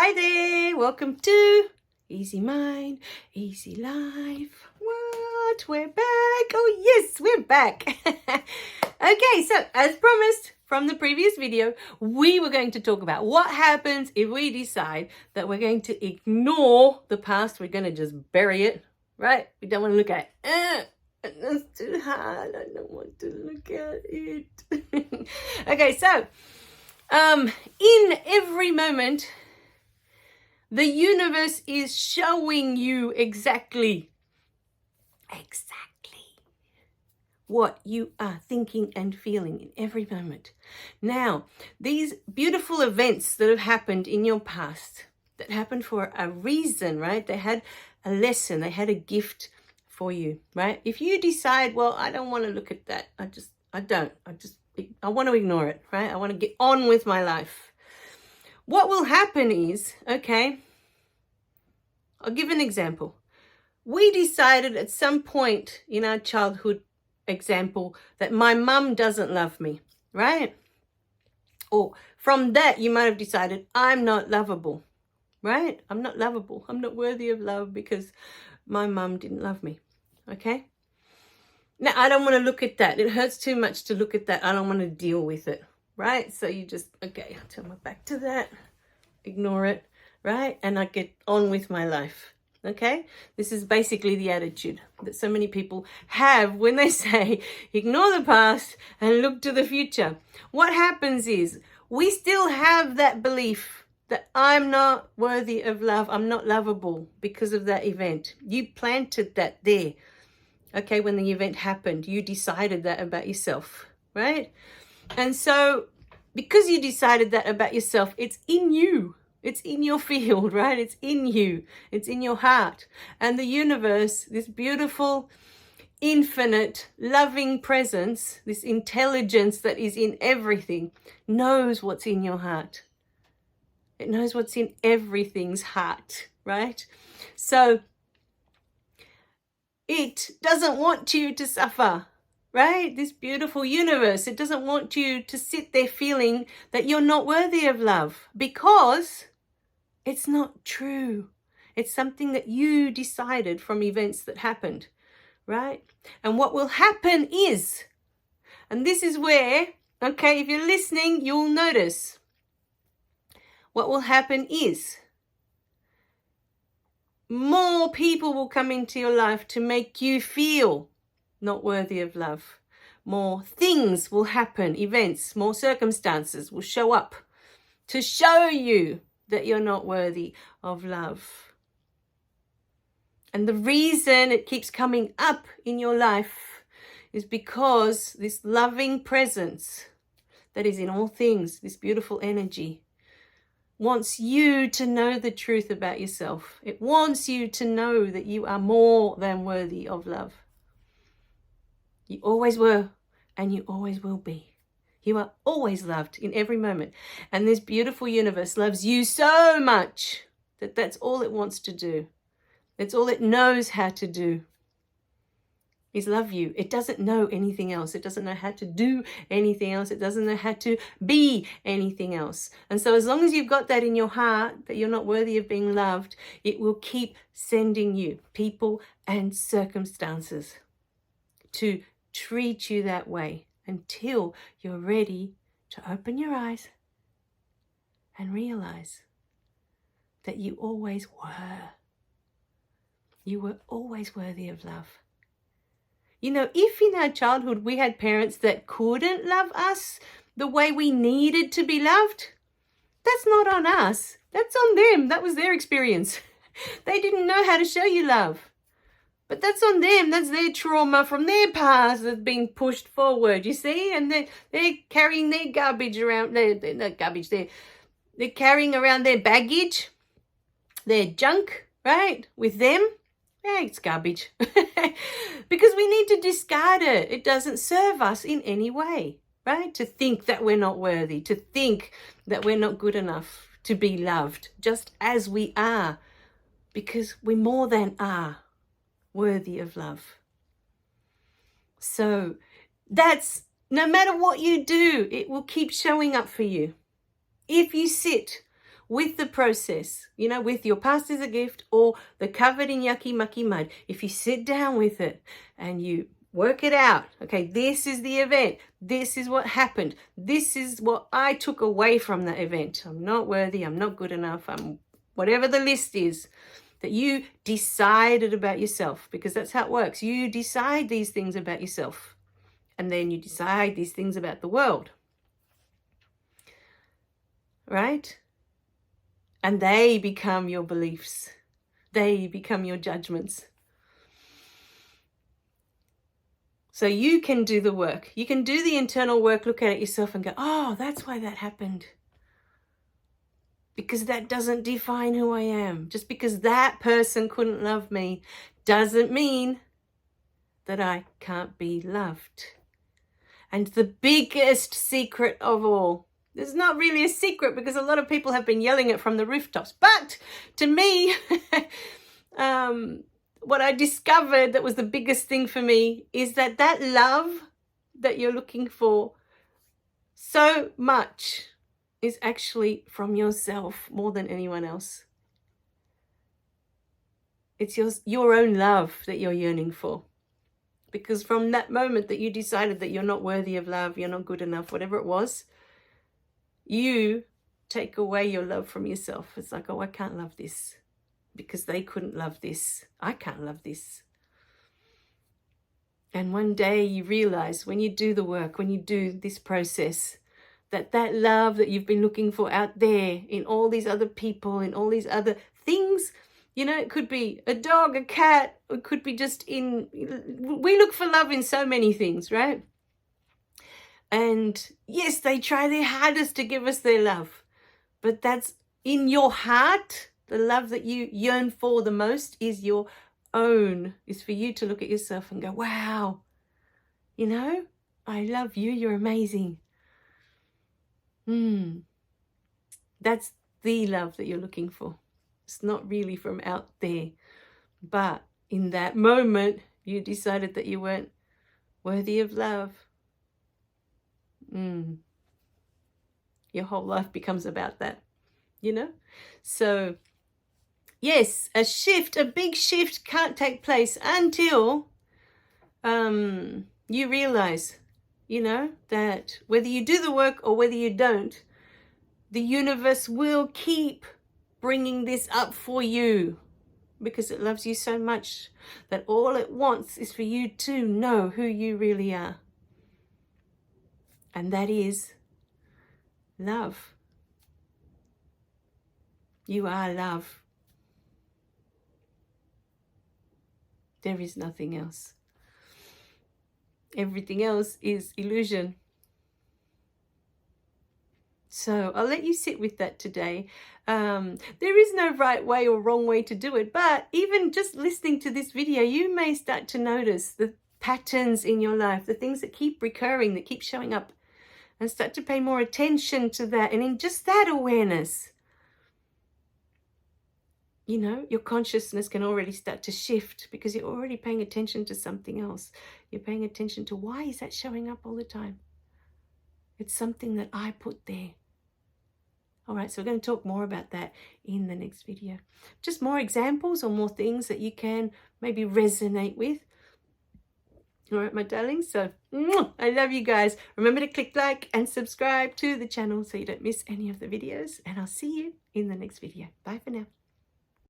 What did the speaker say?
Hi there, welcome to Easy Mind, Easy Life. What? We're back. Oh yes, we're back. Okay, so as promised from the previous video, we were going to talk about what happens if we decide that we're going to ignore the past. We're going to just bury it, right? We don't want to look at it. It's too hard. I don't want to look at it. Okay, so in every moment, the universe is showing you exactly what you are thinking and feeling in every moment. Now, these beautiful events that have happened in your past, that happened for a reason, right? They had a lesson, they had a gift for you, right? If you decide, well, I don't want to look at that, I want to ignore it, right? I want to get on with my life. What will happen is, okay, I'll give an example. We decided at some point in our childhood example that my mum doesn't love me, right? Or from that, you might have decided I'm not lovable, right? I'm not lovable. I'm not worthy of love because my mum didn't love me, okay? Now, I don't want to look at that. It hurts too much to look at that. I don't want to deal with it, right? So you just, okay, I'll turn my back to that, ignore it, right? And I get on with my life. Okay, this is basically the attitude that so many people have when they say ignore the past and look to the future. What happens is we still have that belief that I'm not worthy of love, I'm not lovable because of that event. You planted that there. Okay, when the event happened, you decided that about yourself, right? And so because you decided that about yourself, it's in you. It's in your field, right? It's in you. It's in your heart. And the universe, this beautiful, infinite, loving presence, this intelligence that is in everything, knows what's in your heart. It knows what's in everything's heart, right? So it doesn't want you to suffer, right? This beautiful universe, it doesn't want you to sit there feeling that you're not worthy of love because it's not true. It's something that you decided from events that happened, right? And what will happen is, and this is where, okay, if you're listening, you'll notice. What will happen is more people will come into your life to make you feel not worthy of love. More things will happen, events, more circumstances will show up to show you that you're not worthy of love. And the reason it keeps coming up in your life is because this loving presence that is in all things, this beautiful energy, wants you to know the truth about yourself. It wants you to know that you are more than worthy of love. You always were, and you always will be. You are always loved in every moment. And this beautiful universe loves you so much that that's all it wants to do. It's all it knows how to do is love you. It doesn't know anything else. It doesn't know how to do anything else. It doesn't know how to be anything else. And so as long as you've got that in your heart, that you're not worthy of being loved, it will keep sending you people and circumstances to treat you that way until you're ready to open your eyes and realize that you always were. You were always worthy of love. You know, if in our childhood we had parents that couldn't love us the way we needed to be loved, that's not on us. That's on them. That was their experience. They didn't know how to show you love. But that's on them. That's their trauma from their past that's being pushed forward, you see? And they're carrying their garbage around. They're not garbage. They're carrying around their baggage, their junk, right, with them. Yeah, it's garbage. Because we need to discard it. It doesn't serve us in any way, right? To think that we're not worthy, to think that we're not good enough to be loved just as we are, because we more than are worthy of love. So that's, no matter what you do, it will keep showing up for you. If you sit with the process, you know, with your past is a gift or the covered in yucky mucky mud, if you sit down with it and you work it out, okay, this is the event, this is what happened, this is what I took away from that event. I'm not worthy, I'm not good enough, I'm whatever the list is that you decided about yourself, because that's how it works. You decide these things about yourself, and then you decide these things about the world, right? And they become your beliefs. They become your judgments. So you can do the work. You can do the internal work, look at it yourself and go, oh, that's why that happened. Because that doesn't define who I am. Just because that person couldn't love me doesn't mean that I can't be loved. And the biggest secret of all, it's not really a secret because a lot of people have been yelling it from the rooftops, but to me, what I discovered that was the biggest thing for me is that that love that you're looking for so much is actually from yourself more than anyone else. It's your own love that you're yearning for. Because from that moment that you decided that you're not worthy of love, you're not good enough, whatever it was, you take away your love from yourself. It's like, oh, I can't love this because they couldn't love this. I can't love this. And one day you realize when you do the work, when you do this process, that love that you've been looking for out there in all these other people, in all these other things, you know, it could be a dog, a cat, it could be just we look for love in so many things, right? And yes, they try their hardest to give us their love, but that's in your heart. The love that you yearn for the most is your own, is for you to look at yourself and go, wow, you know, I love you, you're amazing. That's the love that you're looking for. It's not really from out there, but in that moment, you decided that you weren't worthy of love. Your whole life becomes about that, you know? So, yes, a big shift can't take place until you realize, you know, that whether you do the work or whether you don't, the universe will keep bringing this up for you because it loves you so much that all it wants is for you to know who you really are. And that is love. You are love. There is nothing else. Everything else is illusion. So I'll let you sit with that today. There is no right way or wrong way to do it, but even just listening to this video, you may start to notice the patterns in your life, the things that keep recurring, that keep showing up, and start to pay more attention to that. And in just that awareness, you know, your consciousness can already start to shift because you're already paying attention to something else. You're paying attention to, why is that showing up all the time? It's something that I put there. All right, so we're going to talk more about that in the next video. Just more examples or more things that you can maybe resonate with. All right, my darlings. So I love you guys. Remember to click like and subscribe to the channel so you don't miss any of the videos. And I'll see you in the next video. Bye for now.